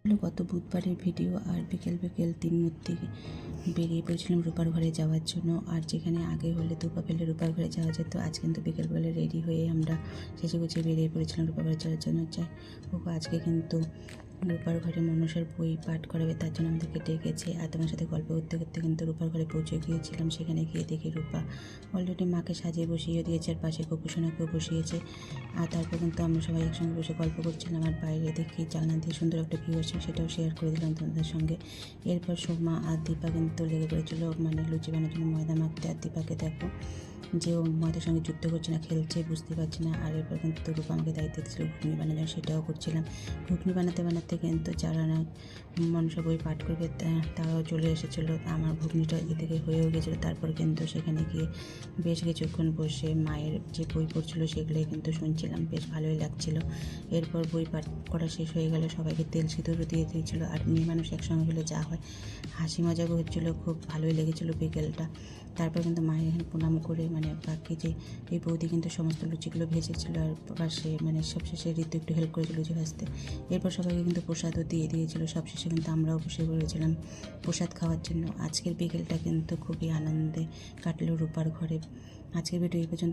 গত বুধবারের ভিডিও। আর বিকেল বিকেল 3 থেকে বেরিয়ে পড়েছিলাম রূপার ঘরে যাওয়ার জন্য। আর যেখানে আগে হলে দুপা ফেলে রূপার ঘরে যাওয়া যেত, আজ কিন্তু বিকেলবেলা রেডি হয়ে আমরা সেজে গুছিয়ে বেরিয়ে পড়েছিলাম রূপার ঘরে যাওয়ার জন্য। যাই হোক, আজকে কিন্তু রূপার ঘরে মনসার বই পাঠ করাবে, তার জন্য আমাদেরকে ডেকেছে। আর তোমার সাথে গল্প করতে করতে কিন্তু রূপার ঘরে পৌঁছে গিয়েছিলাম। সেখানে গিয়ে দেখি রূপা অলরেডি মাকে সাজিয়ে বসিয়ে দিয়েছে, আর পাশে গোপুসোনাকেও বসিয়েছে। আর তারপর কিন্তু আমরা সবাই একসঙ্গে বসে গল্প করছিলাম। আর বাইরে দেখি জানলা দিয়ে সুন্দর একটা ভিউ আসছে, সেটাও শেয়ার করে দিলাম তোমাদের সঙ্গে। এরপর সোমা আর দীপা কিন্তু লেগে পড়েছিল মানে লুচি বানানোর জন্য ময়দা মাখতে। আর দীপাকে দেখো যে ও ময়দার সঙ্গে যুদ্ধ করছে না, খেলছে, বুঝতে পারছি না। আর এরপর কিন্তু রূপা আমাকে দায়িত্ব দিচ্ছিল ঘুগনি বানানোর, সেটাও করছিলাম। ঘুগনি বানাতে বানাতে কিন্তু যারা না মনসা বই পাঠ করবে তারাও চলে এসেছিলো। আমার ঘুগনিটা এদিকে হয়েও গেছিলো। তারপর কিন্তু সেখানে গিয়ে বেশ কিছুক্ষণ বসে মায়ের যে বই পড়ছিলো সেগুলোই কিন্তু শুনছিলাম, বেশ ভালোই লাগছিলো। এরপর বই পাঠ করা শেষ হয়ে গেল, সবাইকে তেল সিঁদুরও দিয়ে দিয়েছিলো। আর মেয়ে মানুষ একসঙ্গে হলে যা হয়, হাসি মজাও হচ্ছিলো, খুব ভালোই লেগেছিলো বিকেলটা। তারপর কিন্তু মায়ের এখানে প্রণাম করে মানে বাকি যে এই বৌদি কিন্তু সমস্ত লুচিগুলো ভেজেছিলো। আর পাশে মানে সবশেষে ঋতু একটু হেল্প করেছিল লুচি ভাজতে। এরপর সবাইকে কিন্তু প্রসাদও দিয়ে দিয়েছিলো। সবশেষে কিন্তু আমরাও বসে পড়েছিলাম প্রসাদ খাওয়ার জন্য। আজকের বিকেলটা কিন্তু খুবই আনন্দে কাটলো রূপার ঘরে। আজকের ভিডিও এই পর্যন্ত।